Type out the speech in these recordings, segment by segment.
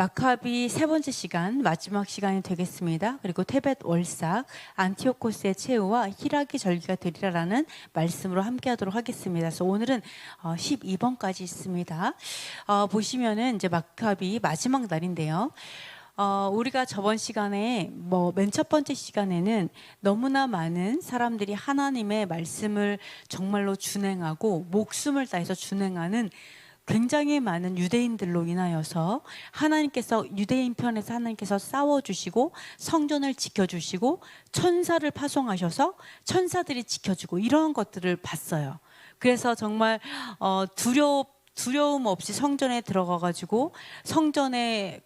마카비 세 번째 시간, 마지막 시간이 되겠습니다. 그리고 테벳 월삭, 안티오코스의 최후와 히라기 절기가 되리라라는 말씀으로 함께하도록 하겠습니다. 그래서 오늘은 12번까지 있습니다. 보시면은 이제 마카비 마지막 날인데요. 우리가 저번 시간에 맨 첫 번째 시간에는 너무나 많은 사람들이 하나님의 말씀을 정말로 준행하고 목숨을 다해서 준행하는 굉장히 많은 유대인들로 인하여서 하나님께서 유대인 편에서 하나님께서 싸워주시고 성전을 지켜주시고 천사를 파송하셔서 천사들이 지켜주고 이런 것들을 봤어요. 그래서 정말 두려움 없이 성전에 들어가가지고 성전에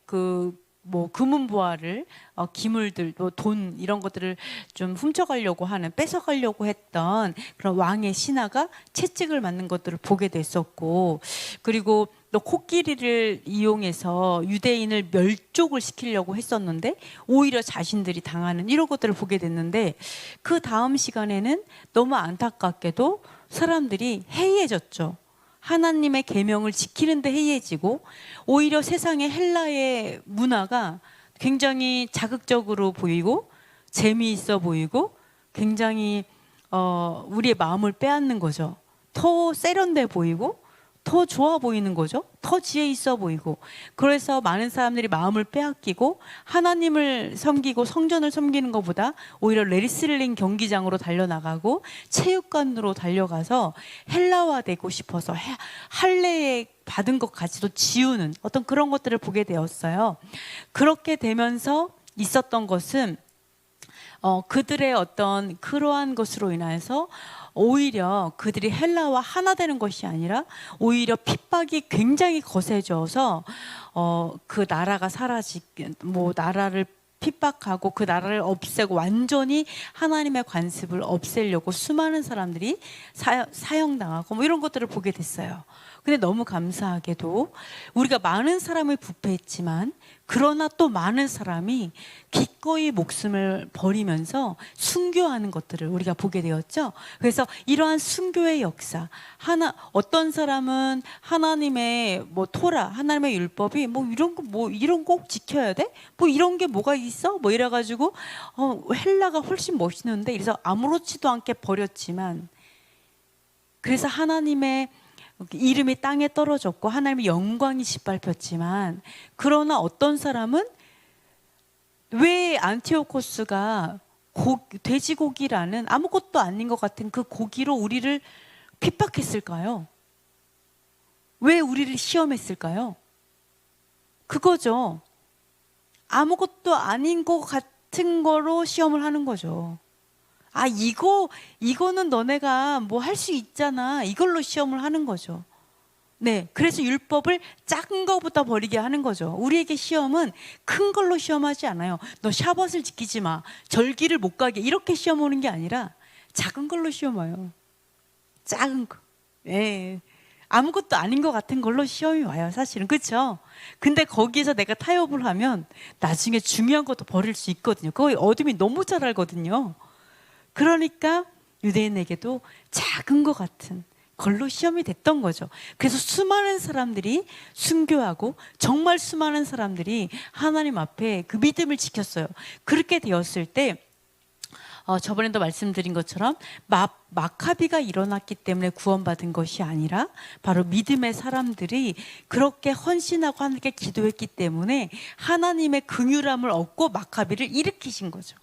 금은보화를 기물들, 돈 이런 것들을 좀 훔쳐가려고 하는, 뺏어가려고 했던 그런 왕의 신하가 채찍을 맞는 것들을 보게 됐었고, 그리고 또 코끼리를 이용해서 유대인을 멸족을 시키려고 했었는데 오히려 자신들이 당하는 이런 것들을 보게 됐는데, 그 다음 시간에는 너무 안타깝게도 사람들이 해이해졌죠. 하나님의 계명을 지키는데 해이해지고, 오히려 세상의 헬라의 문화가 굉장히 자극적으로 보이고 재미있어 보이고 굉장히 우리의 마음을 빼앗는 거죠. 더 세련돼 보이고 더 좋아 보이는 거죠. 더 지혜 있어 보이고. 그래서 많은 사람들이 마음을 빼앗기고 하나님을 섬기고 성전을 섬기는 것보다 오히려 레슬링 경기장으로 달려나가고 체육관으로 달려가서 헬라화되고 싶어서 할례에 받은 것 가지도 지우는 어떤 그런 것들을 보게 되었어요. 그렇게 되면서 있었던 것은 그들의 어떤 그러한 것으로 인해서 오히려 그들이 헬라와 하나 되는 것이 아니라 오히려 핍박이 굉장히 거세져서 그 나라가 나라를 핍박하고 그 나라를 없애고 완전히 하나님의 관습을 없애려고 수많은 사람들이 사형당하고 이런 것들을 보게 됐어요. 근데 너무 감사하게도 우리가 많은 사람을 부패했지만, 그러나 또 많은 사람이 기꺼이 목숨을 버리면서 순교하는 것들을 우리가 보게 되었죠. 그래서 이러한 순교의 역사, 어떤 사람은 하나님의 토라, 하나님의 율법이 이런 거 꼭 지켜야 돼? 이런 게 뭐가 있어? 이래가지고 헬라가 훨씬 멋있는데, 그래서 아무렇지도 않게 버렸지만, 그래서 하나님의 이름이 땅에 떨어졌고 하나님의 영광이 짓밟혔지만, 그러나 어떤 사람은 왜 안티오코스가 돼지고기라는 아무것도 아닌 것 같은 그 고기로 우리를 핍박했을까요? 왜 우리를 시험했을까요? 그거죠. 아무것도 아닌 것 같은 거로 시험을 하는 거죠. 이거는 너네가 할 수 있잖아. 이걸로 시험을 하는 거죠. 네, 그래서 율법을 작은 거부터 버리게 하는 거죠. 우리에게 시험은 큰 걸로 시험하지 않아요. 너 샤벗을 지키지 마, 절기를 못 가게, 이렇게 시험 오는 게 아니라 작은 걸로 시험해요. 작은 거. 네. 아무것도 아닌 것 같은 걸로 시험이 와요, 사실은. 그렇죠? 근데 거기에서 내가 타협을 하면 나중에 중요한 것도 버릴 수 있거든요. 그거 어둠이 너무 잘 알거든요. 그러니까 유대인에게도 작은 것 같은 걸로 시험이 됐던 거죠. 그래서 수많은 사람들이 순교하고 정말 수많은 사람들이 하나님 앞에 그 믿음을 지켰어요. 그렇게 되었을 때 저번에도 말씀드린 것처럼 마카비가 일어났기 때문에 구원받은 것이 아니라 바로 믿음의 사람들이 그렇게 헌신하고 하나님께 기도했기 때문에 하나님의 긍휼함을 얻고 마카비를 일으키신 거죠.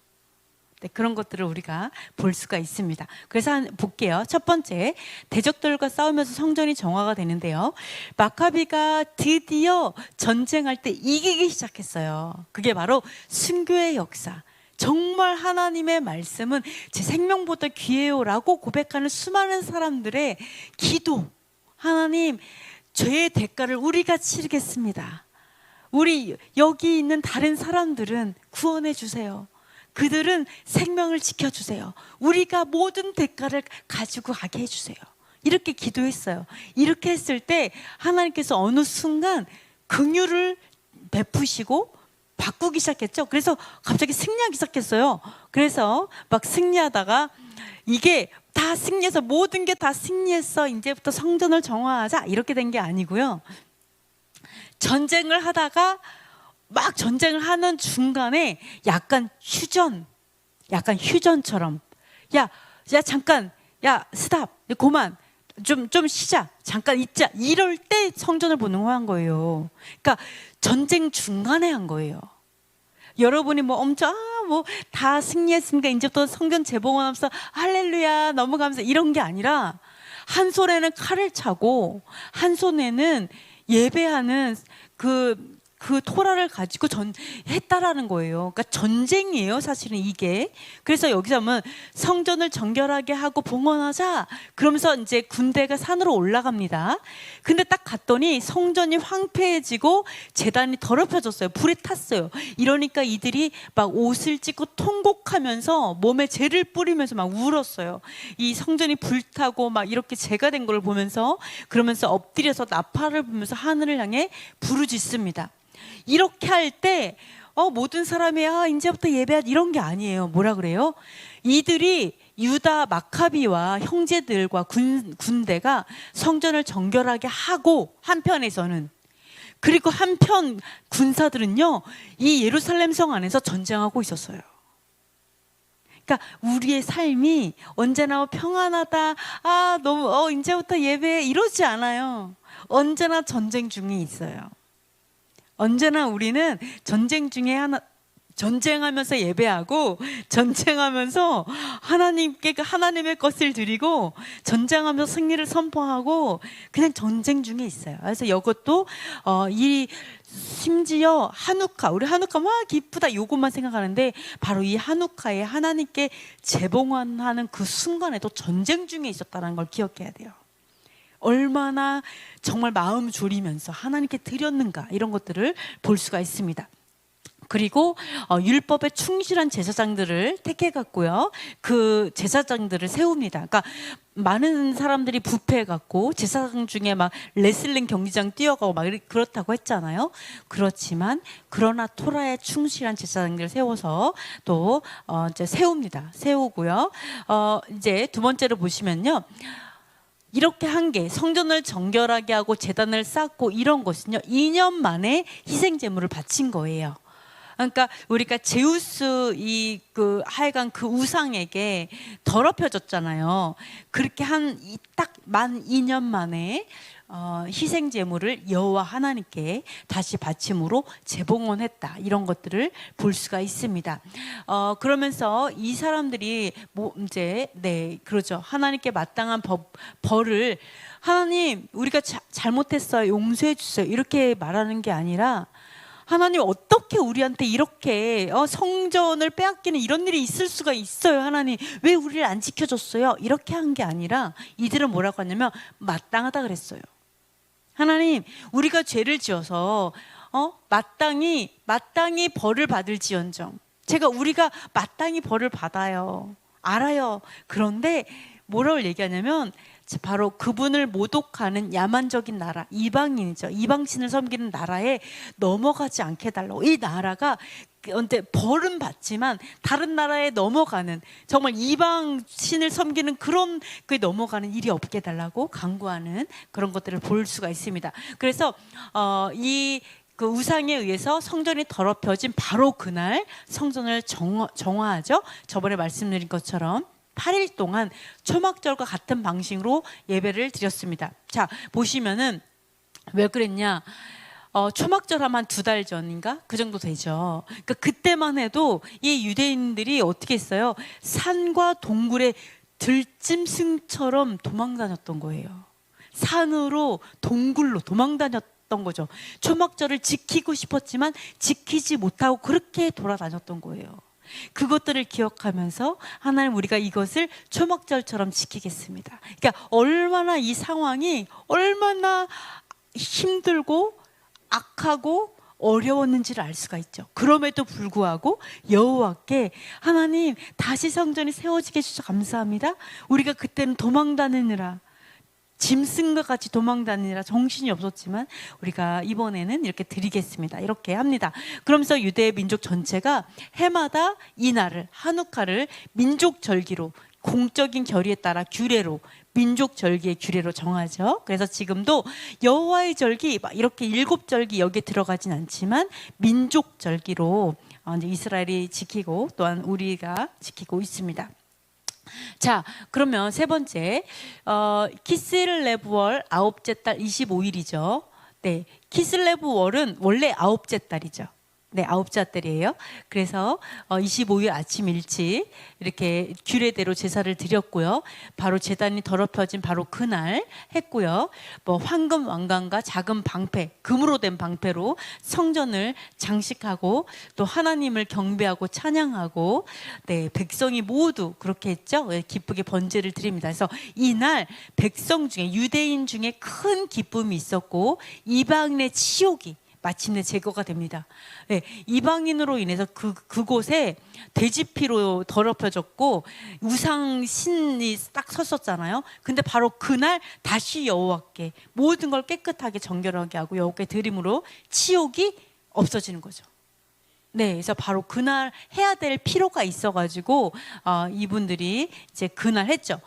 네, 그런 것들을 우리가 볼 수가 있습니다. 그래서 볼게요. 첫 번째, 대적들과 싸우면서 성전이 정화가 되는데요. 마카비가 드디어 전쟁할 때 이기기 시작했어요. 그게 바로 순교의 역사. 정말 하나님의 말씀은 제 생명보다 귀해요라고 고백하는 수많은 사람들의 기도. 하나님, 죄의 대가를 우리가 치르겠습니다. 우리 여기 있는 다른 사람들은 구원해 주세요. 그들은 생명을 지켜주세요. 우리가 모든 대가를 가지고 가게 해주세요. 이렇게 기도했어요. 이렇게 했을 때 하나님께서 어느 순간 긍휼을 베푸시고 바꾸기 시작했죠. 그래서 갑자기 승리하기 시작했어요. 그래서 막 승리하다가 이게 다 승리해서 모든 게 다 승리했어, 이제부터 성전을 정화하자, 이렇게 된 게 아니고요. 전쟁을 하다가 막 전쟁을 하는 중간에 약간 휴전처럼 야 잠깐 야 스탑 그만 좀 쉬자 잠깐 있자 이럴 때 성전을 보는 거예요. 그러니까 전쟁 중간에 한 거예요. 여러분이 뭐 엄청 뭐 다 승리했으니까 이제부터 성전 재봉헌하면서 할렐루야 넘어가면서 이런 게 아니라 한 손에는 칼을 차고 한 손에는 예배하는 그 토라를 가지고 했다라는 거예요. 그러니까 전쟁이에요, 사실은 이게. 그래서 여기서 보면 성전을 정결하게 하고 봉헌하자. 그러면서 이제 군대가 산으로 올라갑니다. 근데 딱 갔더니 성전이 황폐해지고 제단이 더럽혀졌어요. 불에 탔어요. 이러니까 이들이 막 옷을 찢고 통곡하면서 몸에 재를 뿌리면서 막 울었어요. 이 성전이 불타고 막 이렇게 재가 된 걸 보면서 그러면서 엎드려서 나팔을 불면서 하늘을 향해 부르짖습니다. 이렇게 할 때 모든 사람이 이제부터 예배하자 이런 게 아니에요. 뭐라 그래요? 이들이 유다 마카비와 형제들과 군대가 성전을 정결하게 하고 한편에서는 그리고 한편 군사들은요 이 예루살렘 성 안에서 전쟁하고 있었어요. 그러니까 우리의 삶이 언제나 평안하다 너무 이제부터 예배 이러지 않아요. 언제나 전쟁 중에 있어요. 언제나 우리는 전쟁 중에 전쟁하면서 예배하고 전쟁하면서 하나님의 것을 드리고 전쟁하면서 승리를 선포하고 그냥 전쟁 중에 있어요. 그래서 이것도 심지어 우리 하누카 막 기쁘다 이것만 생각하는데 바로 이 하누카에 하나님께 재봉헌하는 그 순간에도 전쟁 중에 있었다는 걸 기억해야 돼요. 얼마나 정말 마음 졸이면서 하나님께 드렸는가 이런 것들을 볼 수가 있습니다. 그리고 율법에 충실한 제사장들을 택해갖고요 그 제사장들을 세웁니다. 그러니까 많은 사람들이 부패해갖고 제사장 중에 막 레슬링 경기장 뛰어가고 막 그렇다고 했잖아요. 그렇지만 그러나 토라에 충실한 제사장들을 세워서 또 이제 세우고요. 이제 두 번째로 보시면요. 이렇게 한 게 성전을 정결하게 하고 제단을 쌓고 이런 것은요 2년 만에 희생 제물을 바친 거예요. 그러니까 우리가 제우스 하여간 그 우상에게 더럽혀졌잖아요. 그렇게 딱 만 2년 만에 희생 제물을 여호와 하나님께 다시 바침으로 재봉헌했다. 이런 것들을 볼 수가 있습니다. 그러면서 이 사람들이 그러죠. 하나님께 마땅한 벌을 하나님 우리가 잘못했어요. 용서해 주세요. 이렇게 말하는 게 아니라 하나님 어떻게 우리한테 이렇게 성전을 빼앗기는 이런 일이 있을 수가 있어요. 하나님 왜 우리를 안 지켜줬어요? 이렇게 한 게 아니라 이들은 뭐라고 하냐면 마땅하다 그랬어요. 하나님 우리가 죄를 지어서 마땅히 벌을 받을지언정 우리가 마땅히 벌을 받아요. 알아요. 그런데 뭐라고 얘기하냐면 바로 그분을 모독하는 야만적인 나라, 이방인이죠. 이방신을 섬기는 나라에 넘어가지 않게 해달라고. 이 나라가 벌은 받지만 다른 나라에 넘어가는 정말 이방신을 섬기는 그런 그 넘어가는 일이 없게 해달라고 강구하는 그런 것들을 볼 수가 있습니다. 그래서 그 우상에 의해서 성전이 더럽혀진 바로 그날 성전을 정화하죠. 저번에 말씀드린 것처럼 8일 동안 초막절과 같은 방식으로 예배를 드렸습니다. 자, 보시면은 왜 그랬냐? 초막절 하면 2달 전인가? 그 정도 되죠. 그러니까 그때만 해도 이 유대인들이 어떻게 했어요? 산과 동굴에 들짐승처럼 도망 다녔던 거예요. 산으로 동굴로 도망 다녔던 거죠. 초막절을 지키고 싶었지만 지키지 못하고 그렇게 돌아다녔던 거예요. 그것들을 기억하면서 하나님 우리가 이것을 초막절처럼 지키겠습니다. 그러니까 얼마나 이 상황이 얼마나 힘들고 악하고 어려웠는지를 알 수가 있죠. 그럼에도 불구하고 여호와께 하나님 다시 성전이 세워지게 해주셔서 감사합니다. 우리가 그때는 도망 다니느라 짐승과 같이 도망다니느라 정신이 없었지만 우리가 이번에는 이렇게 드리겠습니다. 이렇게 합니다. 그러면서 유대 민족 전체가 해마다 이 날을 하누카를 민족 절기로 공적인 결의에 따라 규례로 민족 절기의 규례로 정하죠. 그래서 지금도 여호와의 절기 막 이렇게 7절기 여기에 들어가진 않지만 민족 절기로 이제 이스라엘이 지키고 또한 우리가 지키고 있습니다. 자, 그러면 세 번째, 키스레브월 아홉째 달 25일이죠. 네, 키스레브월은 원래 아홉째 달이죠. 네, 아홉째 달이에요. 그래서 25일 아침 일찍 이렇게 규례대로 제사를 드렸고요. 바로 제단이 더럽혀진 바로 그날 했고요. 뭐 황금 왕관과 작은 방패, 금으로 된 방패로 성전을 장식하고 또 하나님을 경배하고 찬양하고, 네, 백성이 모두 그렇게 했죠. 기쁘게 번제를 드립니다. 그래서 이날 백성 중에, 유대인 중에 큰 기쁨이 있었고 이방인의 치욕이 마침내 제거가 됩니다. 네, 이방인으로 인해서 그곳에 돼지피로 더럽혀졌고 우상 신이 딱 섰었잖아요. 근데 바로 그날 다시 여호와께 모든 걸 깨끗하게 정결하게 하고 여호와께 드림으로 치욕이 없어지는 거죠. 네, 그래서 바로 그날 해야 될 필요가 있어가지고 이분들이 이제 그날 했죠.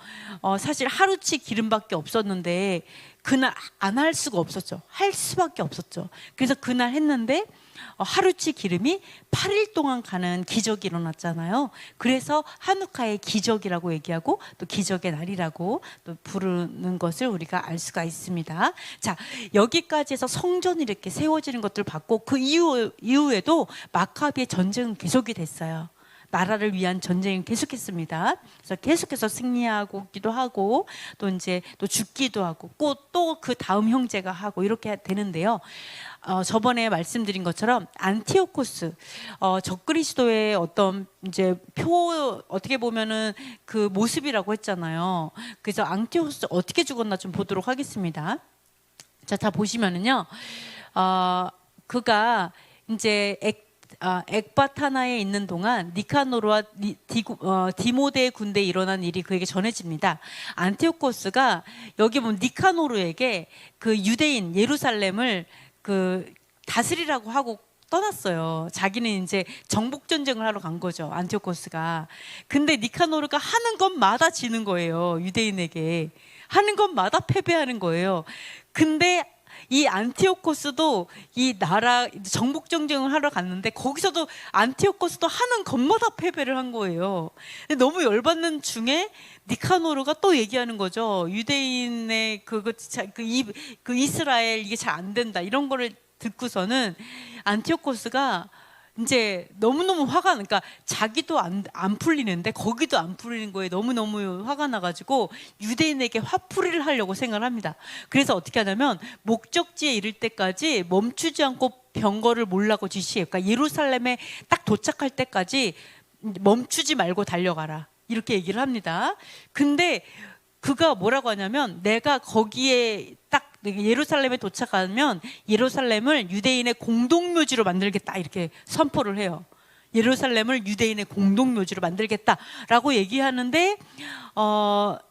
사실 하루치 기름밖에 없었는데 그날 안 할 수가 없었죠. 할 수밖에 없었죠. 그래서 그날 했는데 하루치 기름이 8일 동안 가는 기적이 일어났잖아요. 그래서 하누카의 기적이라고 얘기하고 또 기적의 날이라고 또 부르는 것을 우리가 알 수가 있습니다. 자, 여기까지 해서 성전이 이렇게 세워지는 것들을 봤고 그 이후에도 마카비의 전쟁은 계속이 됐어요. 나라를 위한 전쟁이 계속했습니다. 그래서 계속해서 승리하기도 하고 또 이제 또 죽기도 하고 또 그 다음 형제가 하고 이렇게 되는데요. 저번에 말씀드린 것처럼 안티오코스 적그리스도의 어떤 이제 어떻게 보면은 그 모습이라고 했잖아요. 그래서 안티오코스 어떻게 죽었나 좀 보도록 하겠습니다. 자, 다 보시면은요. 그가 이제 엑바타나에 있는 동안 니카노르와 디모데 군대에 일어난 일이 그에게 전해집니다. 안티오코스가 여기 보면 니카노르에게 그 유대인 예루살렘을 그 다스리라고 하고 떠났어요. 자기는 이제 정복 전쟁을 하러 간 거죠, 안티오코스가. 근데 니카노르가 하는 것마다 지는 거예요. 유대인에게 하는 것마다 패배하는 거예요. 근데 이 안티오코스도 이 나라 정복 전쟁을 하러 갔는데 거기서도 안티오코스도 하는 것마다 패배를 한 거예요. 근데 너무 열받는 중에 니카노르가 또 얘기하는 거죠. 유대인의 그 이스라엘 이게 잘 안 된다 이런 거를 듣고서는 안티오코스가 이제 너무너무 화가 그러니까 자기도 안 풀리는데 거기도 안 풀리는 거에 너무너무 화가 나가지고 유대인에게 화풀이를 하려고 생각을 합니다. 그래서 어떻게 하냐면 목적지에 이를 때까지 멈추지 않고 병거를 몰라고 지시해요. 그러니까 예루살렘에 딱 도착할 때까지 멈추지 말고 달려가라 이렇게 얘기를 합니다. 근데 그가 뭐라고 하냐면 내가 거기에 딱 예루살렘에 도착하면 예루살렘을 유대인의 공동묘지로 만들겠다 이렇게 선포를 해요. 예루살렘을 유대인의 공동묘지로 만들겠다라고 얘기하는데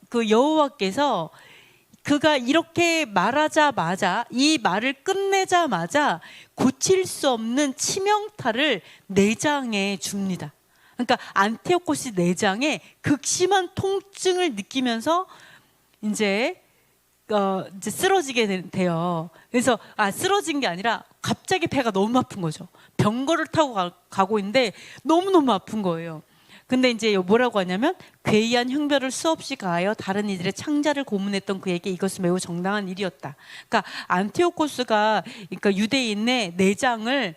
그 여호와께서 그가 이렇게 말하자마자 이 말을 끝내자마자 고칠 수 없는 치명타를 내장에 줍니다. 그러니까 안티오코스 내장에 극심한 통증을 느끼면서 이제 쓰러지게 돼요. 그래서 쓰러진 게 아니라 갑자기 배가 너무 아픈 거죠. 병거를 타고 가고 있는데 너무너무 아픈 거예요. 근데 이제 뭐라고 하냐면 괴이한 형별을 수없이 가하여 다른 이들의 창자를 고문했던 그에게 이것은 매우 정당한 일이었다. 그러니까 안티오코스가 그러니까 유대인의 내장을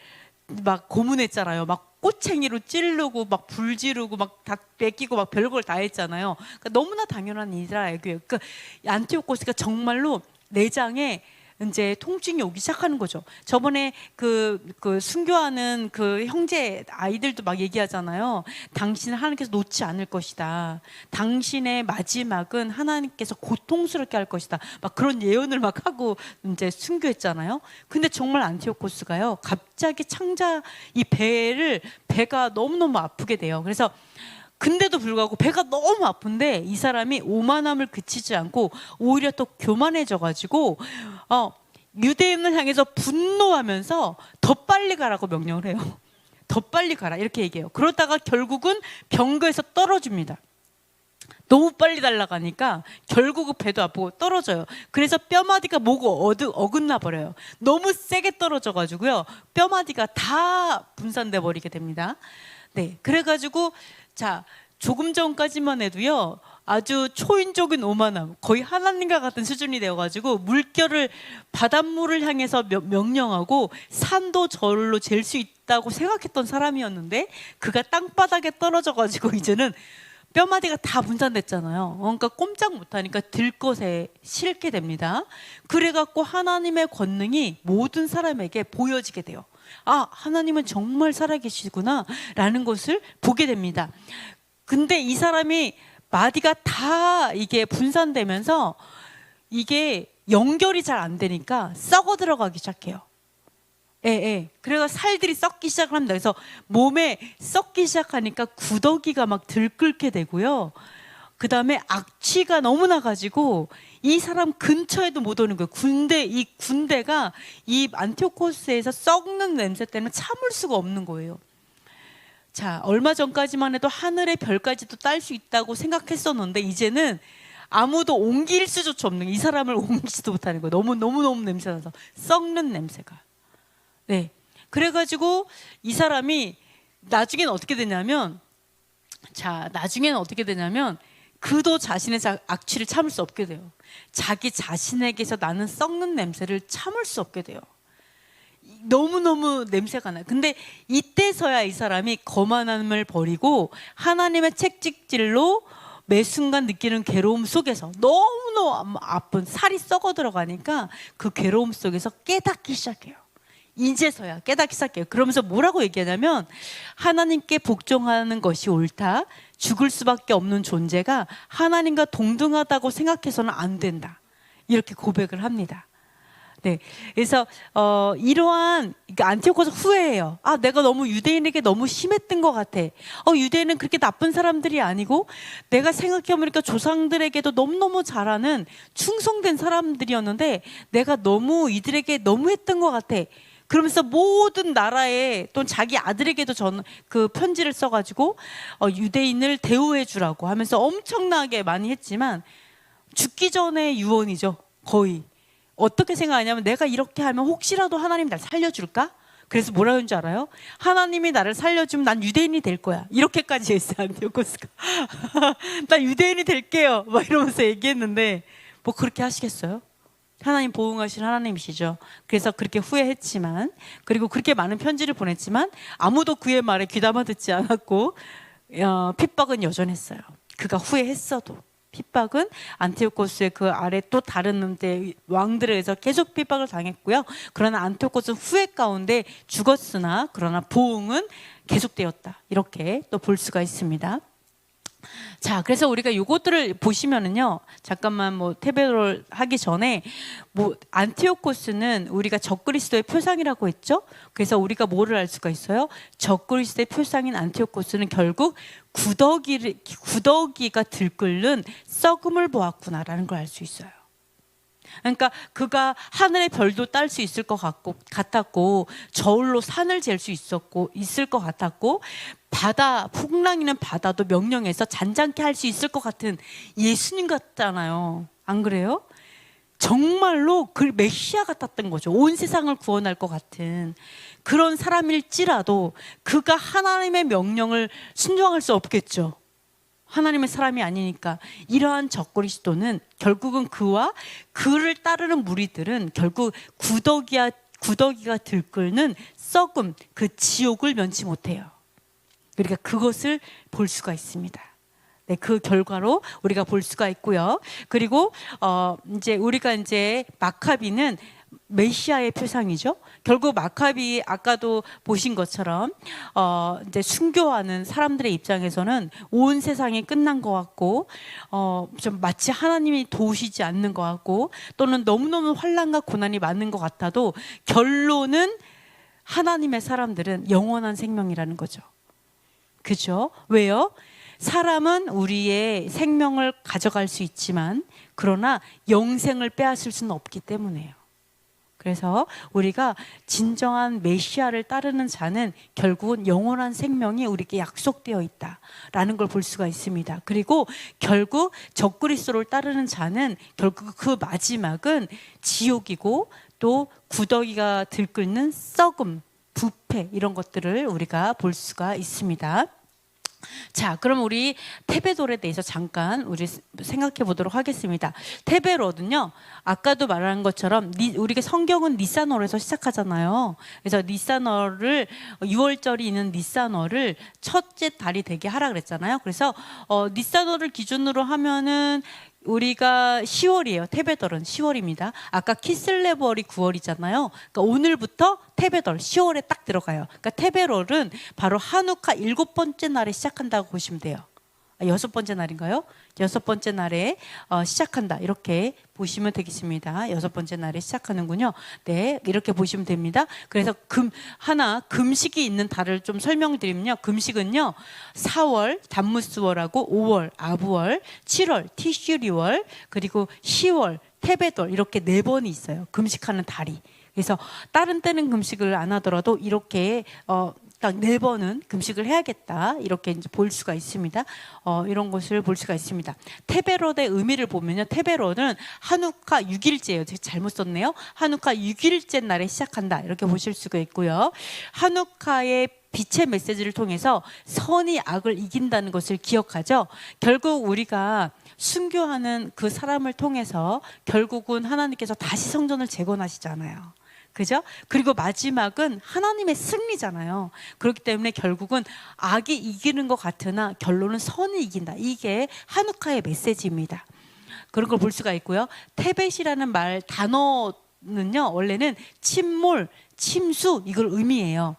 막 고문했잖아요. 막 꼬챙이로 찌르고 막 불 지르고 막 다 뺏기고 막 별걸 다 했잖아요. 그러니까 너무나 당연한 일이라 얘기해요. 그러니까 안티오코스가 정말로 내장에 이제 통증이 오기 시작하는 거죠. 저번에 그 순교하는 그 형제 아이들도 막 얘기하잖아요. 당신은 하나님께서 놓지 않을 것이다. 당신의 마지막은 하나님께서 고통스럽게 할 것이다. 막 그런 예언을 막 하고 이제 순교했잖아요. 근데 정말 안티오코스가요. 갑자기 이 배가 너무너무 아프게 돼요. 그래서 근데도 불구하고 배가 너무 아픈데 이 사람이 오만함을 그치지 않고 오히려 또 교만해져 가지고 유대인을 향해서 분노하면서 더 빨리 가라고 명령을 해요. 더 빨리 가라 이렇게 얘기해요. 그러다가 결국은 병거에서 떨어집니다. 너무 빨리 날아가니까 결국은 배도 아프고 떨어져요. 그래서 뼈마디가 모고 어긋나 버려요. 너무 세게 떨어져가지고요. 뼈마디가 다 분산돼 버리게 됩니다. 네, 그래가지고 자 조금 전까지만 해도요. 아주 초인적인 오만함, 거의 하나님과 같은 수준이 되어가지고 물결을 바닷물을 향해서 명령하고 산도 저울로 잴 수 있다고 생각했던 사람이었는데 그가 땅바닥에 떨어져가지고 이제는 뼈마디가 다 분산됐잖아요. 그러니까 꼼짝 못하니까 들것에 싫게 됩니다. 그래갖고 하나님의 권능이 모든 사람에게 보여지게 돼요. 아, 하나님은 정말 살아계시구나 라는 것을 보게 됩니다. 근데 이 사람이 마디가 다 이게 분산되면서 이게 연결이 잘 안 되니까 썩어 들어가기 시작해요. 그래서 살들이 썩기 시작합니다. 그래서 몸에 썩기 시작하니까 구더기가 막 들끓게 되고요. 그 다음에 악취가 너무 나가지고 이 사람 근처에도 못 오는 거예요. 이 군대가 이 안티오코스에서 썩는 냄새 때문에 참을 수가 없는 거예요. 자, 얼마 전까지만 해도 하늘의 별까지도 딸 수 있다고 생각했었는데 이제는 아무도 옮길 수조차 없는 거예요. 이 사람을 옮기지도 못하는 거예요. 너무 냄새가 나서 썩는 냄새가. 네, 그래가지고 이 사람이 나중에는 어떻게 되냐면 그도 자신의 악취를 참을 수 없게 돼요. 자기 자신에게서 나는 썩는 냄새를 참을 수 없게 돼요. 너무너무 냄새가 나요. 근데 이때서야 이 사람이 거만함을 버리고 하나님의 채찍질로 매 순간 느끼는 괴로움 속에서 너무너무 아픈 살이 썩어 들어가니까 그 괴로움 속에서 깨닫기 시작해요. 이제서야 깨닫기 시작해요. 그러면서 뭐라고 얘기하냐면 하나님께 복종하는 것이 옳다. 죽을 수밖에 없는 존재가 하나님과 동등하다고 생각해서는 안 된다. 이렇게 고백을 합니다. 네, 그래서 이러한 안티오코스 후회해요. 아, 내가 너무 유대인에게 너무 심했던 것 같아. 유대인은 그렇게 나쁜 사람들이 아니고 내가 생각해보니까 조상들에게도 너무너무 잘하는 충성된 사람들이었는데 내가 너무 이들에게 너무했던 것 같아. 그러면서 모든 나라에 또 자기 아들에게도 그 편지를 써가지고 유대인을 대우해 주라고 하면서 엄청나게 많이 했지만 죽기 전에 유언이죠. 거의. 어떻게 생각하냐면 내가 이렇게 하면 혹시라도 하나님 날 살려줄까? 그래서 뭐라 그런지 알아요? 하나님이 나를 살려주면 난 유대인이 될 거야. 이렇게까지 했어요. 안티오코스가. 나 유대인이 될게요. 막 이러면서 얘기했는데 뭐 그렇게 하시겠어요? 하나님 보응하신 하나님이시죠. 그래서 그렇게 후회했지만 그리고 그렇게 많은 편지를 보냈지만 아무도 그의 말에 귀담아 듣지 않았고 핍박은 여전했어요. 그가 후회했어도 핍박은 안티오코스의 그 아래 또 다른 왕들에 의해서 계속 핍박을 당했고요. 그러나 안티오코스 후회 가운데 죽었으나 그러나 보응은 계속되었다. 이렇게 또 볼 수가 있습니다. 자, 그래서 우리가 요것들을 보시면은요, 잠깐만 테베로를 하기 전에 안티오코스는 우리가 적그리스도의 표상이라고 했죠. 그래서 우리가 뭐를 알 수가 있어요? 적그리스도의 표상인 안티오코스는 결국 구더기가 들끓는 썩음을 보았구나라는 걸 알 수 있어요. 그러니까 그가 하늘의 별도 딸 수 있을 것 같았고 저울로 산을 잴 수 있을 것 같았고 풍랑이는 바다도 명령해서 잔잔케 할 수 있을 것 같은 예수님 같잖아요. 안 그래요? 정말로 그 메시아 같았던 거죠. 온 세상을 구원할 것 같은 그런 사람일지라도 그가 하나님의 명령을 순종할 수 없겠죠. 하나님의 사람이 아니니까. 이러한 적그리스도는 결국은 그와 그를 따르는 무리들은 결국 구더기가 들끓는 썩음, 그 지옥을 면치 못해요. 그러니까 그것을 볼 수가 있습니다. 네, 그 결과로 우리가 볼 수가 있고요. 그리고 우리가 마카비는 메시아의 표상이죠. 결국 마카비 아까도 보신 것처럼 순교하는 사람들의 입장에서는 온 세상이 끝난 것 같고 좀 마치 하나님이 도우시지 않는 것 같고 또는 너무너무 환난과 고난이 많은 것 같아도 결론은 하나님의 사람들은 영원한 생명이라는 거죠. 그죠? 왜요? 사람은 우리의 생명을 가져갈 수 있지만 그러나 영생을 빼앗을 수는 없기 때문에요. 그래서 우리가 진정한 메시아를 따르는 자는 결국은 영원한 생명이 우리에게 약속되어 있다라는 걸 볼 수가 있습니다. 그리고 결국 적그리스도를 따르는 자는 결국 그 마지막은 지옥이고 또 구더기가 들끓는 썩음, 부패 이런 것들을 우리가 볼 수가 있습니다. 자, 그럼 우리 테베돌에 대해서 잠깐 우리 생각해 보도록 하겠습니다. 테베롯은요, 아까도 말한 것처럼 우리가 성경은 니산월에서 시작하잖아요. 그래서 니산월을 6월절이 있는 니산월을 첫째 달이 되게 하라 그랬잖아요. 그래서 니산월을 기준으로 하면은 우리가 10월이에요. 테베돌은 10월입니다. 아까 키슬레벌이 9월이잖아요. 그러니까 오늘부터 테베돌 10월에 딱 들어가요. 그러니까 테베롤은 바로 한우카 7번째 날에 시작한다고 보시면 돼요. 6번째 날인가요? 6번째 날에 시작한다. 이렇게 보시면 되겠습니다. 6번째 날에 시작하는군요. 네, 이렇게 보시면 됩니다. 그래서 금식이 있는 달을 좀 설명드리면요. 금식은요, 4월 단무스월하고 5월 아부월, 7월 티슈리월, 그리고 10월 테베돌 이렇게 4번이 있어요. 금식하는 달이. 그래서 다른 때는 금식을 안 하더라도 이렇게 딱 4번은 금식을 해야겠다 이렇게 이제 볼 수가 있습니다. 이런 것을 볼 수가 있습니다. 테베롯의 의미를 보면요, 테베롯은 한우카 6일째예요. 제가 잘못 썼네요. 한우카 6일째 날에 시작한다 이렇게 보실 수가 있고요. 한우카의 빛의 메시지를 통해서 선이 악을 이긴다는 것을 기억하죠. 결국 우리가 순교하는 그 사람을 통해서 결국은 하나님께서 다시 성전을 재건하시잖아요. 그죠? 그리고 마지막은 하나님의 승리잖아요. 그렇기 때문에 결국은 악이 이기는 것 같으나 결론은 선이 이긴다. 이게 한우카의 메시지입니다. 그런 걸 볼 수가 있고요. 테벳이라는 단어는요, 원래는 침몰, 침수 이걸 의미해요.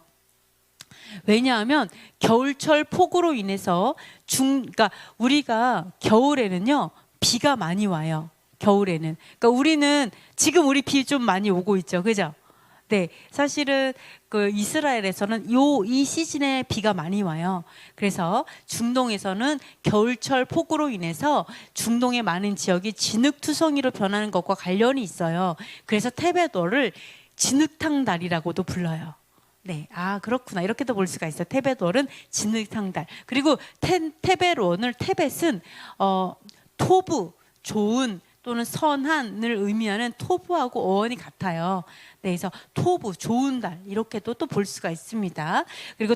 왜냐하면 겨울철 폭우로 인해서 그러니까 우리가 겨울에는요 비가 많이 와요. 겨울에는. 그러니까 우리는 지금 우리 비 좀 많이 오고 있죠, 그죠? 네, 사실은 그 이스라엘에서는 이 시즌에 비가 많이 와요. 그래서 중동에서는 겨울철 폭우로 인해서 중동의 많은 지역이 진흙투성이로 변하는 것과 관련이 있어요. 그래서 테베돌을 진흙탕달이라고도 불러요. 네, 아 그렇구나. 이렇게도 볼 수가 있어요. 테베돌은 진흙탕달. 그리고 테벳은 토부, 좋은 또는 선한을 의미하는 토부하고 어원이 같아요. 네, 그래서 토부, 좋은 달 이렇게도 또 볼 수가 있습니다. 그리고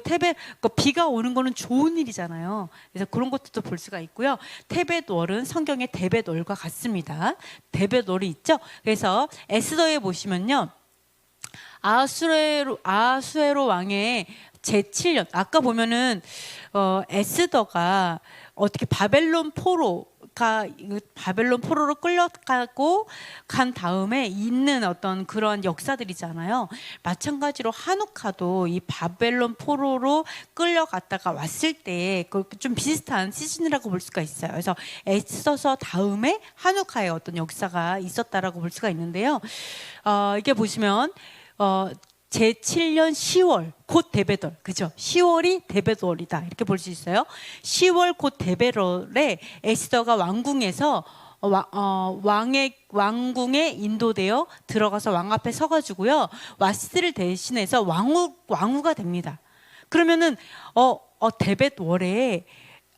비가 오는 거는 좋은 일이잖아요. 그래서 그런 것도 또 볼 수가 있고요. 테벳월은 성경의 데벳월과 같습니다. 데벳월이 있죠. 그래서 에스더에 보시면요, 아하수에로 왕의 제7년 아까 보면은 에스더가 어떻게 바벨론 포로로 끌려가고 간 다음에 있는 어떤 그런 역사들이잖아요. 마찬가지로 한우카도 이 바벨론 포로로 끌려갔다가 왔을 때 좀 비슷한 시즌이라고 볼 수가 있어요. 그래서 에스더서 다음에 한우카의 어떤 역사가 있었다라고 볼 수가 있는데요. 이게 보시면 제7년 10월 곧 데베돌, 그죠? 10월이 데베돌이다 이렇게 볼 수 있어요. 10월 곧 데베돌에 에스더가 왕궁에서 왕궁에 인도되어 들어가서 왕 앞에 서가지고요, 와스티를 대신해서 왕후가 됩니다. 그러면은 데벳월에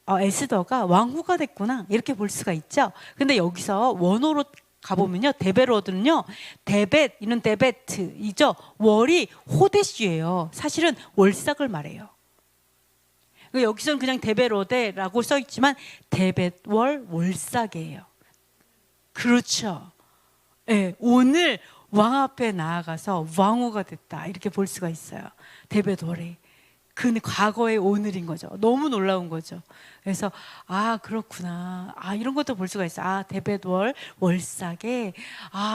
에스더가 왕후가 됐구나 이렇게 볼 수가 있죠. 근데 여기서 원어로 가보면요, 데베로드는요, 이는 데베트이죠. 월이 호데시예요. 사실은 월삭을 말해요. 여기서는 그냥 데베로데라고 써 있지만 데벳월 월삭이에요. 그렇죠. 네, 오늘 왕 앞에 나아가서 왕후가 됐다 이렇게 볼 수가 있어요. 데벳월에. 그 과거의 오늘인 거죠. 너무 놀라운 거죠. 그래서 그렇구나. 이런 것도 볼 수가 있어요. 데벳월 월삭에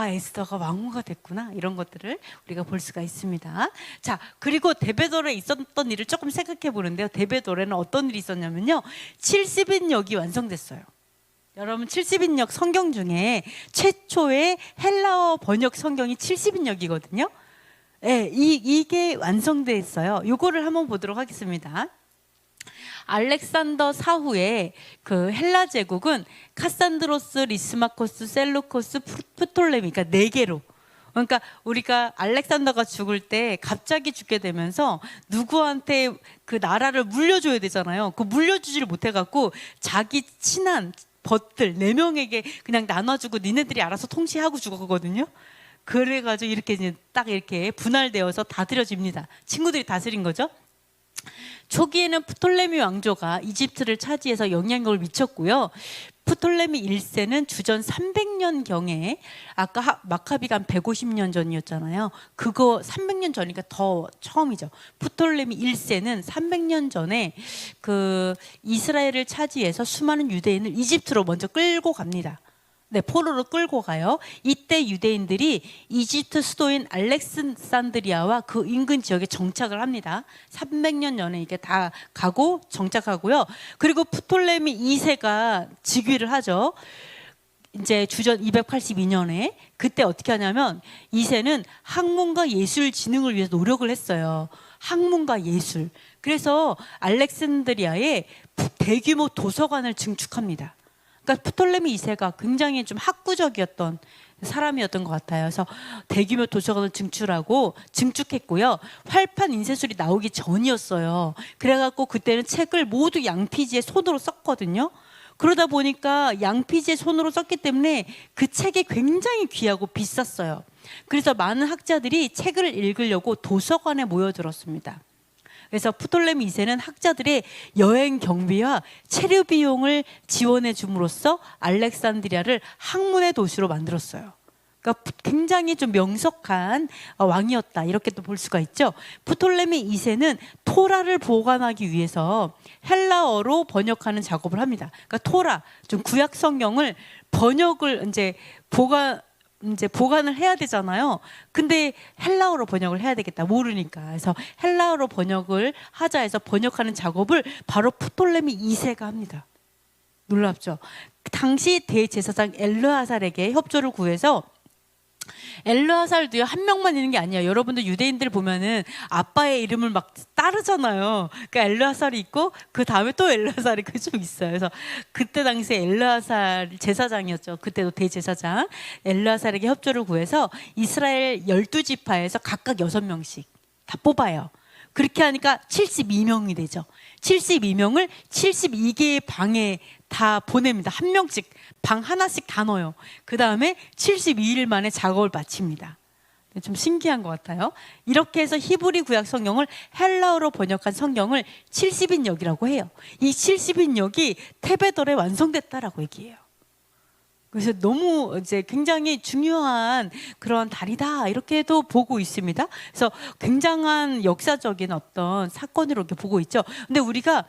에스더가 왕후가 됐구나. 이런 것들을 우리가 볼 수가 있습니다. 자, 그리고 데벳월에 있었던 일을 조금 생각해 보는데요. 데벳월에는 어떤 일이 있었냐면요, 70인역이 완성됐어요. 여러분, 70인역 성경 중에 최초의 헬라어 번역 성경이 70인역이거든요. 네, 이게 완성됐어요. 요거를 한번 보도록 하겠습니다. 알렉산더 사후에 그 헬라 제국은 카산드로스, 리스마코스, 셀루코스, 프톨레미, 그러니까 4개로 그러니까 우리가 알렉산더가 죽을 때 갑자기 죽게 되면서 누구한테 그 나라를 물려줘야 되잖아요. 그 물려주지를 못해갖고 자기 친한 벗들 4명에게 그냥 나눠주고 니네들이 알아서 통치하고 죽었거든요. 그래가지고 이렇게 이제 딱 이렇게 분할되어서 다스려집니다. 친구들이 다스린 거죠. 초기에는 프톨레미 왕조가 이집트를 차지해서 영향력을 미쳤고요. 프톨레미 1세는 주전 300년경에 아까 마카비가 한 150년 전이었잖아요. 그거 300년 전이니까 더 처음이죠. 프톨레미 1세는 300년 전에 그 이스라엘을 차지해서 수많은 유대인을 이집트로 먼저 끌고 갑니다. 네, 포로로 끌고 가요. 이때 유대인들이 이집트 수도인 알렉산드리아와 그 인근 지역에 정착을 합니다. 300년 전에 이게 다 가고 정착하고요. 그리고 프톨레미 2세가 즉위를 하죠. 이제 주전 282년에 그때 어떻게 하냐면 2세는 학문과 예술 진흥을 위해서 노력을 했어요. 학문과 예술. 그래서 알렉산드리아에 대규모 도서관을 증축합니다. 그러니까 프톨레미 2세가 굉장히 좀 학구적이었던 사람이었던 것 같아요. 그래서 대규모 도서관을 증축했고요. 활판 인쇄술이 나오기 전이었어요. 그래갖고 그때는 책을 모두 양피지에 손으로 썼거든요. 그러다 보니까 양피지에 손으로 썼기 때문에 그 책이 굉장히 귀하고 비쌌어요. 그래서 많은 학자들이 책을 읽으려고 도서관에 모여들었습니다. 그래서 프톨레미 2세는 학자들의 여행 경비와 체류 비용을 지원해 줌으로써 알렉산드리아를 학문의 도시로 만들었어요. 그러니까 굉장히 좀 명석한 왕이었다, 이렇게 또 볼 수가 있죠. 프톨레미 2세는 토라를 보관하기 위해서 헬라어로 번역하는 작업을 합니다. 그러니까 토라, 좀 구약 성경을 번역을 이제 보관을 해야 되잖아요. 근데 헬라어로 번역을 해야 되겠다, 모르니까. 그래서 헬라어로 번역을 하자 해서 번역하는 작업을 바로 프톨레미 2세가 합니다. 놀랍죠? 당시 대제사장 엘르하살에게 협조를 구해서, 엘르하살도요, 한 명만 있는 게 아니에요. 여러분들 유대인들 보면은 아빠의 이름을 막 따르잖아요. 그러니까 엘르하살이 있고 그 다음에 또 엘르하살이 좀 있어요. 그래서 그때 당시에 엘르하살 제사장이었죠. 그때도 대제사장 엘르하살에게 협조를 구해서 이스라엘 12지파에서 각각 6명씩 다 뽑아요. 그렇게 하니까 72명이 되죠. 72명을 72개의 방에 다 보냅니다. 한 명씩 방 하나씩 다 넣어요. 그 다음에 72일 만에 작업을 마칩니다. 좀 신기한 것 같아요. 이렇게 해서 히브리 구약 성경을 헬라어로 번역한 성경을 70인역이라고 해요. 이 70인역이 테베덜에 완성됐다라고 얘기해요. 그래서 너무 이제 굉장히 중요한 그런 달이다, 이렇게도 보고 있습니다. 그래서 굉장한 역사적인 어떤 사건으로 이렇게 보고 있죠. 근데 우리가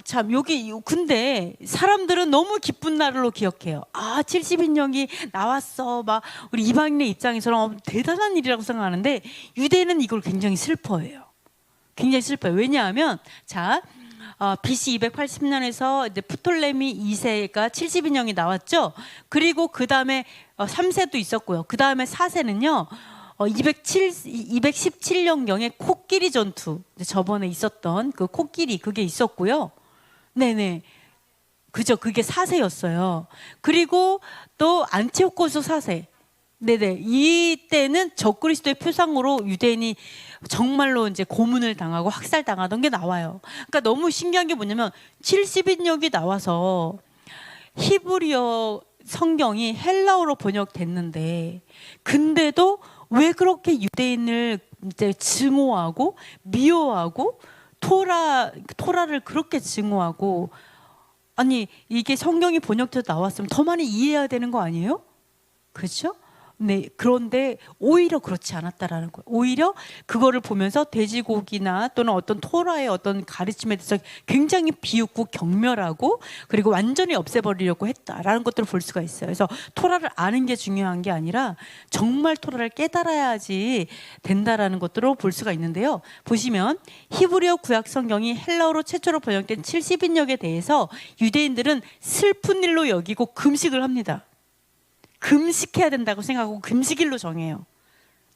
참 여기 근데 사람들은 너무 기쁜 날로 기억해요. 70인역이 나왔어. 막 우리 이방인의 입장에서는 대단한 일이라고 생각하는데 유대인은 이걸 굉장히 슬퍼해요. 굉장히 슬퍼요. 왜냐하면 자, BC 280년에서 이제 프톨레미 2세가 70인역이 나왔죠. 그리고 그 다음에 3세도 있었고요. 그 다음에 4세는요. 217년경에 코끼리 전투, 저번에 있었던 그 코끼리, 그게 있었고요. 네네. 그죠. 그게 4세였어요. 그리고 또 안티오코스 4세. 네네. 이때는 적그리스도의 표상으로 유대인이 정말로 이제 고문을 당하고 학살당하던 게 나와요. 그러니까 너무 신기한 게 뭐냐면 70인역이 나와서 히브리어 성경이 헬라어로 번역됐는데, 근데도 왜 그렇게 유대인을 이제 증오하고 미워하고 토라를 그렇게 증오하고, 아니 이게 성경이 번역돼서 나왔으면 더 많이 이해해야 되는 거 아니에요? 그렇죠? 네, 그런데 오히려 그렇지 않았다라는 거예요. 오히려 그거를 보면서 돼지고기나 또는 어떤 토라의 어떤 가르침에 대해서 굉장히 비웃고 경멸하고, 그리고 완전히 없애버리려고 했다라는 것들을 볼 수가 있어요. 그래서 토라를 아는 게 중요한 게 아니라 정말 토라를 깨달아야지 된다라는 것들을 볼 수가 있는데요. 보시면 히브리어 구약 성경이 헬라어로 최초로 번역된 70인역에 대해서 유대인들은 슬픈 일로 여기고 금식을 합니다. 금식해야 된다고 생각하고 금식일로 정해요.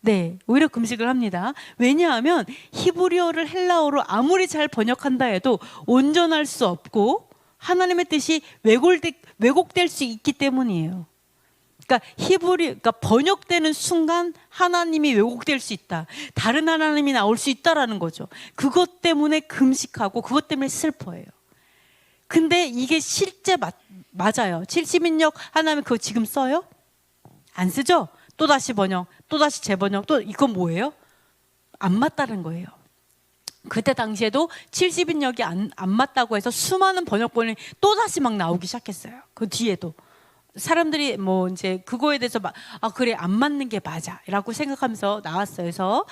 네, 오히려 금식을 합니다. 왜냐하면 히브리어를 헬라어로 아무리 잘 번역한다 해도 온전할 수 없고 하나님의 뜻이 왜곡될 수 있기 때문이에요. 그러니까 그러니까 번역되는 순간 하나님이 왜곡될 수 있다. 다른 하나님이 나올 수 있다라는 거죠. 그것 때문에 금식하고 그것 때문에 슬퍼해요. 근데 이게 실제 맞아요. 70인역 하나님 그거 지금 써요? 안 쓰죠? 또다시 번역, 또다시 재번역, 또 이건 뭐예요? 안 맞다는 거예요. 그때 당시에도 70인역이 안 맞다고 해서 수많은 번역본이 또다시 막 나오기 시작했어요. 그 뒤에도. 사람들이 뭐 이제 그거에 대해서 그래 안 맞는 게 맞아라고 생각하면서 나왔어요. 그래서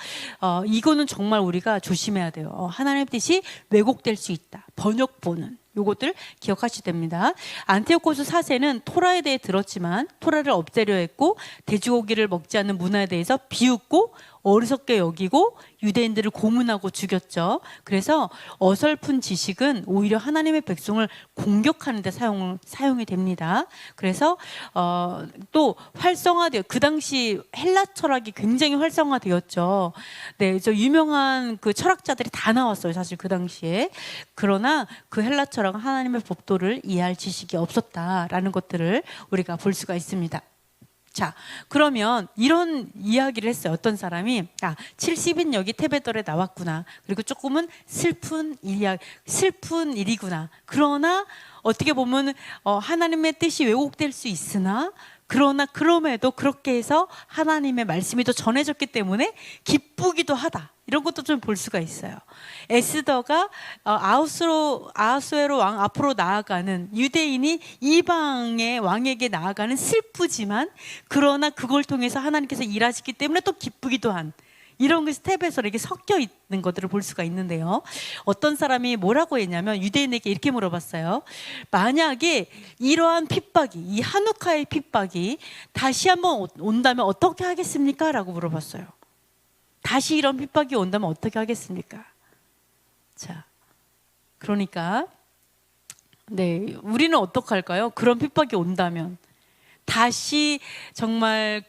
이거는 정말 우리가 조심해야 돼요. 하나님의 뜻이 왜곡될 수 있다. 번역본은 요것들 기억하셔야 됩니다. 안티오코스 4세는 토라에 대해 들었지만 토라를 없애려 했고 돼지고기를 먹지 않는 문화에 대해서 비웃고 어리석게 여기고 유대인들을 고문하고 죽였죠. 그래서 어설픈 지식은 오히려 하나님의 백성을 공격하는 데 사용이 됩니다. 그래서 또 활성화되어 그 당시 헬라 철학이 굉장히 활성화되었죠. 네, 저 유명한 그 철학자들이 다 나왔어요. 사실 그 당시에. 그러나 그 헬라 철학은 하나님의 법도를 이해할 지식이 없었다라는 것들을 우리가 볼 수가 있습니다. 자, 그러면 이런 이야기를 했어요. 어떤 사람이 70인 여기 테베돌에 나왔구나. 그리고 조금은 슬픈 일이구나. 그러나 어떻게 보면 하나님의 뜻이 왜곡될 수 있으나 그러나 그럼에도 그렇게 해서 하나님의 말씀이 더 전해졌기 때문에 기쁘기도 하다. 이런 것도 좀 볼 수가 있어요. 에스더가 아하수에로 왕 앞으로 나아가는 유대인이 이방의 왕에게 나아가는 슬프지만 그러나 그걸 통해서 하나님께서 일하시기 때문에 또 기쁘기도 한 이런 그 스텝에서 이렇게 섞여 있는 것들을 볼 수가 있는데요. 어떤 사람이 뭐라고 했냐면 유대인에게 이렇게 물어봤어요. 만약에 이러한 핍박이 이 한우카의 핍박이 다시 한번 온다면 어떻게 하겠습니까? 라고 물어봤어요. 다시 이런 핍박이 온다면 어떻게 하겠습니까? 자, 그러니까 네, 우리는 어떻게 할까요? 그런 핍박이 온다면 다시 정말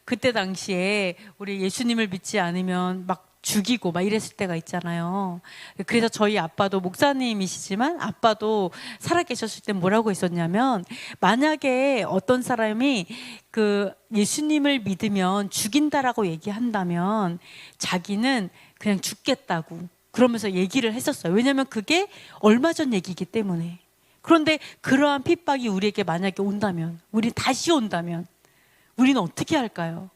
그때 당시에 우리 예수님을 믿지 않으면 막 죽이고 막 이랬을 때가 있잖아요. 그래서 저희 아빠도 목사님이시지만 아빠도 살아계셨을 때 뭐라고 했었냐면 만약에 어떤 사람이 그 예수님을 믿으면 죽인다라고 얘기한다면 자기는 그냥 죽겠다고 그러면서 얘기를 했었어요. 왜냐하면 그게 얼마 전 얘기이기 때문에. 그런데 그러한 핍박이 우리에게 만약에 온다면, 우리 다시 온다면 우리는 어떻게 할까요?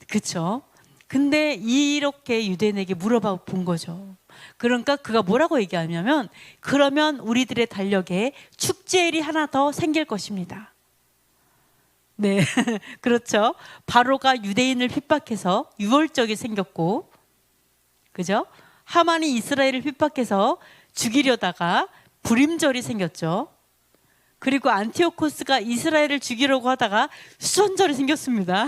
그렇죠? 근데 이렇게 유대인에게 물어봐 본 거죠. 그러니까 그가 뭐라고 얘기하냐면 그러면 우리들의 달력에 축제일이 하나 더 생길 것입니다. 네, 그렇죠. 바로가 유대인을 핍박해서 유월절이 생겼고, 그죠? 하만이 이스라엘을 핍박해서 죽이려다가 불임절이 생겼죠. 그리고 안티오코스가 이스라엘을 죽이려고 하다가 수선절이 생겼습니다.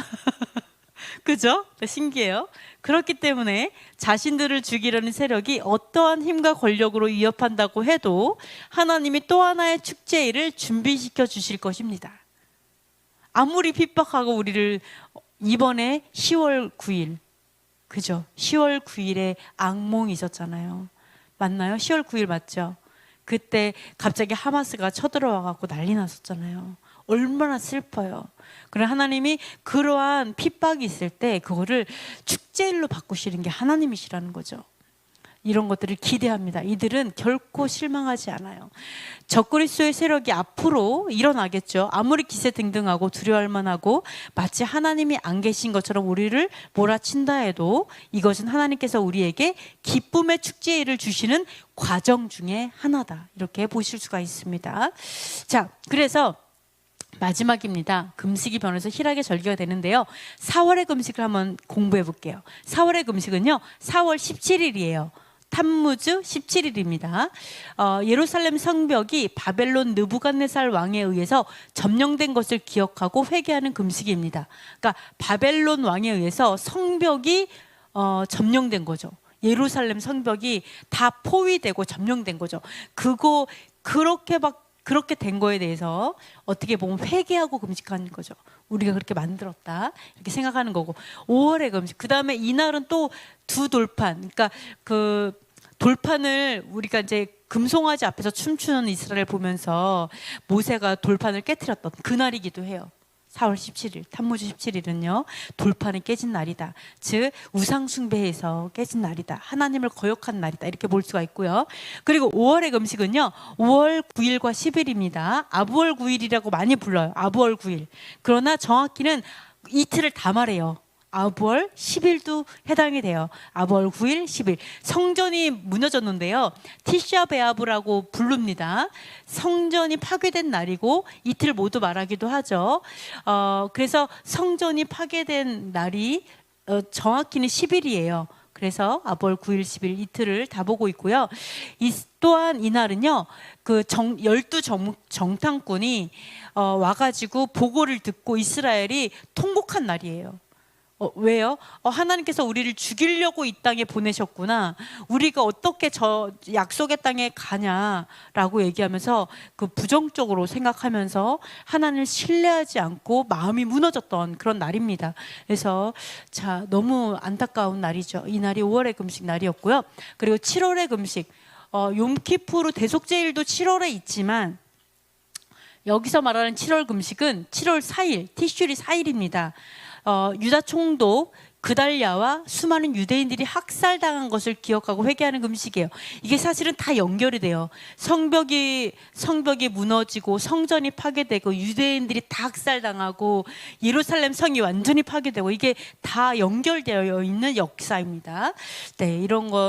그죠? 신기해요. 그렇기 때문에 자신들을 죽이려는 세력이 어떠한 힘과 권력으로 위협한다고 해도 하나님이 또 하나의 축제일을 준비시켜 주실 것입니다. 아무리 핍박하고 우리를 이번에 10월 9일 그죠? 10월 9일에 악몽이 있었잖아요. 맞나요? 10월 9일 맞죠? 그때 갑자기 하마스가 쳐들어와갖고 난리 났었잖아요. 얼마나 슬퍼요. 그래 하나님이 그러한 핍박이 있을 때 그거를 축제일로 바꾸시는 게 하나님이시라는 거죠. 이런 것들을 기대합니다. 이들은 결코 실망하지 않아요. 적그리스도의 세력이 앞으로 일어나겠죠. 아무리 기세등등하고 두려워할 만하고 마치 하나님이 안 계신 것처럼 우리를 몰아친다 해도 이것은 하나님께서 우리에게 기쁨의 축제일을 주시는 과정 중에 하나다. 이렇게 보실 수가 있습니다. 자, 그래서 마지막입니다. 금식이 변해서 희락의 절기가 되는데요. 4월의 금식을 한번 공부해 볼게요. 4월의 금식은요. 4월 17일이에요. 탐무즈 17일입니다. 예루살렘 성벽이 바벨론 느부갓네살 왕에 의해서 점령된 것을 기억하고 회개하는 금식입니다. 그러니까 바벨론 왕에 의해서 성벽이 점령된 거죠. 예루살렘 성벽이 다 포위되고 점령된 거죠. 그렇게 된 거에 대해서 어떻게 보면 회개하고 금식하는 거죠. 우리가 그렇게 만들었다 이렇게 생각하는 거고 5월의 금식 그 다음에 이날은 또 두 돌판 그러니까 돌판을 우리가 이제 금송아지 앞에서 춤추는 이스라엘 보면서 모세가 돌판을 깨뜨렸던 그날이기도 해요. 4월 17일, 탄무주 17일은요, 돌판이 깨진 날이다. 즉, 우상숭배에서 깨진 날이다. 하나님을 거역한 날이다. 이렇게 볼 수가 있고요. 그리고 5월의 금식은요, 5월 9일과 10일입니다. 아부월 9일이라고 많이 불러요. 아부월 9일. 그러나 정확히는 이틀을 다 말해요. 아부월 10일도 해당이 돼요. 아부월 9일, 10일. 성전이 무너졌는데요. 티샤 베아브라고 부릅니다. 성전이 파괴된 날이고 이틀 모두 말하기도 하죠. 그래서 성전이 파괴된 날이 정확히는 10일이에요. 그래서 아부월 9일, 10일 이틀을 다 보고 있고요. 또한 이날은요, 그 12 정탐꾼이 와가지고 보고를 듣고 이스라엘이 통곡한 날이에요. 왜요? 하나님께서 우리를 죽이려고 이 땅에 보내셨구나. 우리가 어떻게 저 약속의 땅에 가냐라고 얘기하면서 그 부정적으로 생각하면서 하나님을 신뢰하지 않고 마음이 무너졌던 그런 날입니다. 그래서 자, 너무 안타까운 날이죠. 이 날이 5월의 금식 날이었고요. 그리고 7월의 금식, 욤키푸르 대속제일도 7월에 있지만 여기서 말하는 7월 금식은 7월 4일, 티슈리 4일입니다. 유다 총독 그달랴와 수많은 유대인들이 학살당한 것을 기억하고 회개하는 금식이에요. 이게 사실은 다 연결이 돼요. 성벽이 무너지고 성전이 파괴되고 유대인들이 다 학살당하고 예루살렘 성이 완전히 파괴되고 이게 다 연결되어 있는 역사입니다. 네,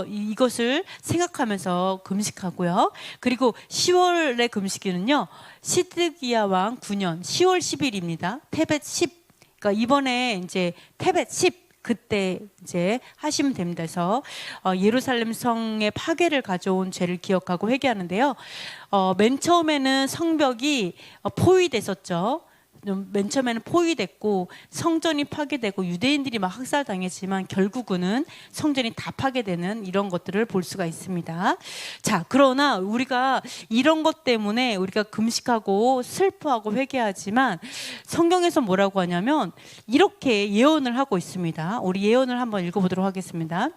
이것을 생각하면서 금식하고요. 그리고 10월의 금식일은요, 시드기야 왕 9년 10월 10일입니다. 테벳 10. 그러니까 이번에 이제 테벳 10 그때 이제 하시면 됩니다. 그래서 예루살렘 성의 파괴를 가져온 죄를 기억하고 회개하는데요. 맨 처음에는 성벽이 포위됐었죠. 맨 처음에는 포위됐고 성전이 파괴되고 유대인들이 막 학살당했지만 결국은 성전이 다 파괴되는 이런 것들을 볼 수가 있습니다. 자, 그러나 우리가 이런 것 때문에 우리가 금식하고 슬퍼하고 회개하지만 성경에서 뭐라고 하냐면 이렇게 예언을 하고 있습니다. 우리 예언을 한번 읽어보도록 하겠습니다.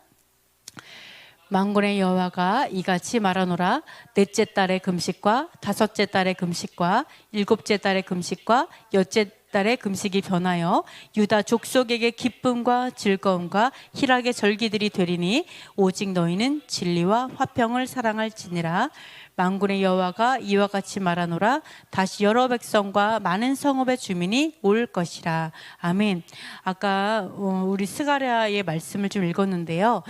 만군의 여호와가 이같이 말하노라. 넷째 달의 금식과 다섯째 달의 금식과 일곱째 달의 금식과 여째 달의 금식이 변하여 유다 족속에게 기쁨과 즐거움과 희락의 절기들이 되리니 오직 너희는 진리와 화평을 사랑할지니라. 만군의 여호와가 이와 같이 말하노라. 다시 여러 백성과 많은 성읍의 주민이 올 것이라. 아멘. 아까 우리 스가랴의 말씀을 좀 읽었는데요.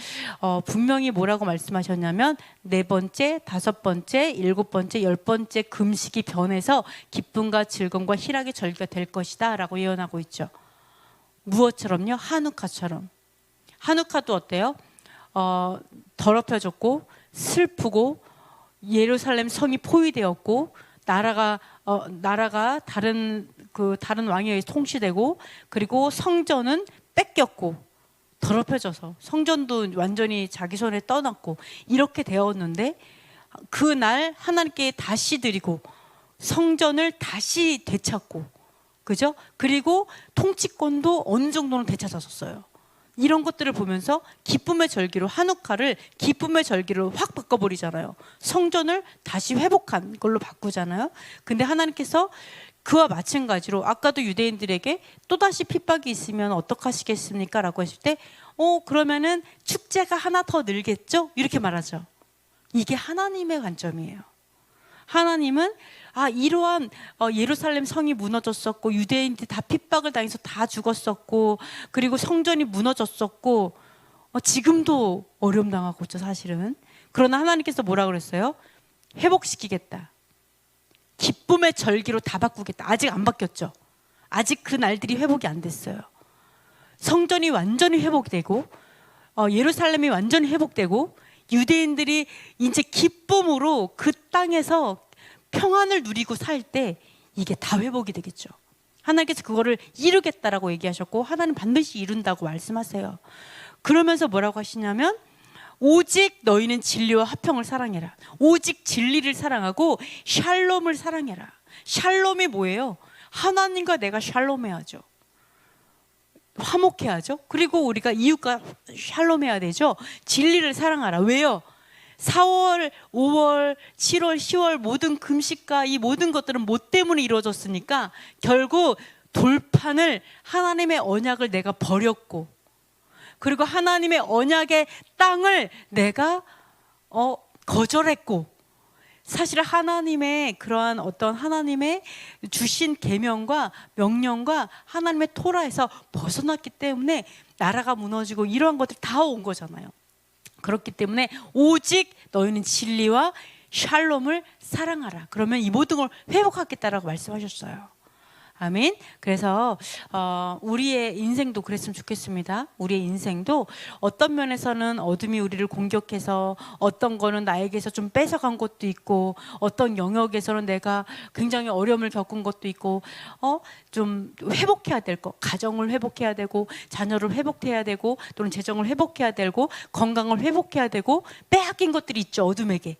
분명히 뭐라고 말씀하셨냐면 네 번째, 다섯 번째, 일곱 번째, 열 번째 금식이 변해서 기쁨과 즐거움과 희락의 절기가 될 것이다 라고 예언하고 있죠. 무엇처럼요? 한우카처럼. 한우카도 어때요? 더럽혀졌고 슬프고 예루살렘 성이 포위되었고 나라가 다른 왕에 의해 통치되고 그리고 성전은 뺏겼고 더럽혀져서 성전도 완전히 자기 손에 떠났고 이렇게 되었는데 그날 하나님께 다시 드리고 성전을 다시 되찾고 그죠? 그리고 통치권도 어느 정도는 되찾았었어요. 이런 것들을 보면서 기쁨의 절기로 한우카를 기쁨의 절기로 확 바꿔버리잖아요. 성전을 다시 회복한 걸로 바꾸잖아요. 근데 하나님께서 그와 마찬가지로 아까도 유대인들에게 또다시 핍박이 있으면 어떡하시겠습니까? 라고 했을 때 그러면은 축제가 하나 더 늘겠죠? 이렇게 말하죠. 이게 하나님의 관점이에요. 하나님은 이러한 예루살렘 성이 무너졌었고 유대인들이 다 핍박을 당해서 다 죽었었고 그리고 성전이 무너졌었고 지금도 어려움 당하고 있죠 사실은. 그러나 하나님께서 뭐라 그랬어요? 회복시키겠다. 기쁨의 절기로 다 바꾸겠다. 아직 안 바뀌었죠. 아직 그 날들이 회복이 안 됐어요. 성전이 완전히 회복되고 예루살렘이 완전히 회복되고 유대인들이 이제 기쁨으로 그 땅에서 평안을 누리고 살 때 이게 다 회복이 되겠죠. 하나님께서 그거를 이루겠다라고 얘기하셨고 하나님 반드시 이룬다고 말씀하세요. 그러면서 뭐라고 하시냐면 오직 너희는 진리와 화평을 사랑해라. 오직 진리를 사랑하고 샬롬을 사랑해라. 샬롬이 뭐예요? 하나님과 내가 샬롬해야죠. 화목해야죠. 그리고 우리가 이웃과 샬롬해야 되죠. 진리를 사랑하라. 왜요? 4월, 5월, 7월, 10월 모든 금식과 이 모든 것들은 뭐 때문에 이루어졌습니까? 결국 돌판을 하나님의 언약을 내가 버렸고, 그리고 하나님의 언약의 땅을 내가 거절했고, 사실 하나님의 그러한 어떤 하나님의 주신 계명과 명령과 하나님의 토라에서 벗어났기 때문에 나라가 무너지고 이러한 것들 다 온 거잖아요. 그렇기 때문에 오직 너희는 진리와 샬롬을 사랑하라. 그러면 이 모든 걸 회복하겠다라고 말씀하셨어요. 아멘. 그래서 우리의 인생도 그랬으면 좋겠습니다. 우리의 인생도 어떤 면에서는 어둠이 우리를 공격해서 어떤 거는 나에게서 좀 뺏어간 것도 있고, 어떤 영역에서는 내가 굉장히 어려움을 겪은 것도 있고, 좀 회복해야 될 거, 가정을 회복해야 되고, 자녀를 회복해야 되고, 또는 재정을 회복해야 되고, 건강을 회복해야 되고, 빼앗긴 것들이 있죠, 어둠에게.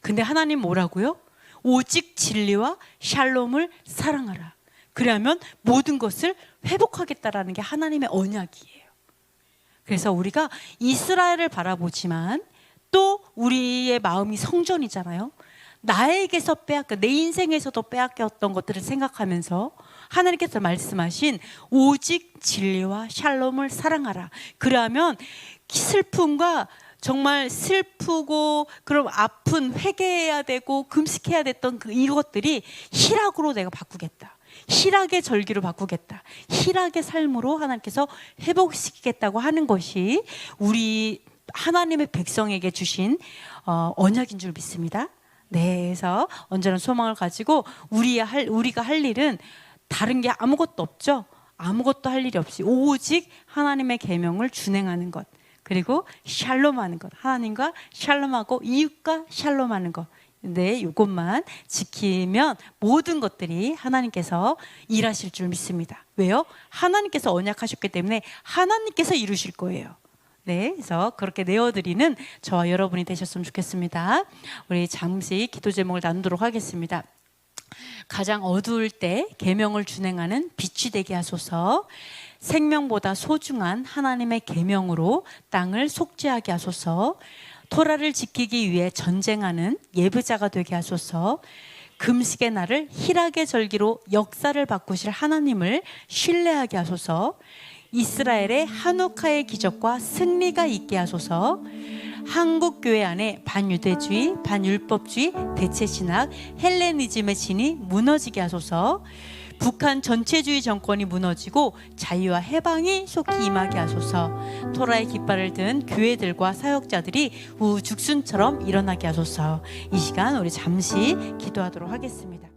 근데 하나님 뭐라고요? 오직 진리와 샬롬을 사랑하라. 그러면 모든 것을 회복하겠다라는 게 하나님의 언약이에요. 그래서 우리가 이스라엘을 바라보지만 또 우리의 마음이 성전이잖아요. 나에게서 내 인생에서도 빼앗겼던 것들을 생각하면서 하나님께서 말씀하신 오직 진리와 샬롬을 사랑하라. 그러면 슬픔과 정말 슬프고 그럼 아픈 회개해야 되고 금식해야 됐던 이것들이 희락으로 내가 바꾸겠다. 희락의 절기로 바꾸겠다. 희락의 삶으로 하나님께서 회복시키겠다고 하는 것이 우리 하나님의 백성에게 주신 언약인 줄 믿습니다. 네, 그래서 언제나 소망을 가지고 우리가 할 일은 다른 게 아무것도 없죠. 아무것도 할 일이 없이 오직 하나님의 계명을 준행하는 것, 그리고 샬롬하는 것, 하나님과 샬롬하고 이웃과 샬롬하는 것. 네, 이것만 지키면 모든 것들이 하나님께서 일하실 줄 믿습니다. 왜요? 하나님께서 언약하셨기 때문에 하나님께서 이루실 거예요. 네, 그래서 그렇게 내어드리는 저와 여러분이 되셨으면 좋겠습니다. 우리 잠시 기도 제목을 나누도록 하겠습니다. 가장 어두울 때 계명을 준행하는 빛이 되게 하소서. 생명보다 소중한 하나님의 계명으로 땅을 속죄하게 하소서. 토라를 지키기 위해 전쟁하는 예브자가 되게 하소서. 금식의 날을 희락의 절기로 역사를 바꾸실 하나님을 신뢰하게 하소서. 이스라엘의 한옥카의 기적과 승리가 있게 하소서. 한국 교회 안에 반유대주의, 반율법주의, 대체신학, 헬레니즘의 신이 무너지게 하소서. 북한 전체주의 정권이 무너지고 자유와 해방이 속히 임하게 하소서. 토라의 깃발을 든 교회들과 사역자들이 우죽순처럼 일어나게 하소서. 이 시간 우리 잠시 기도하도록 하겠습니다.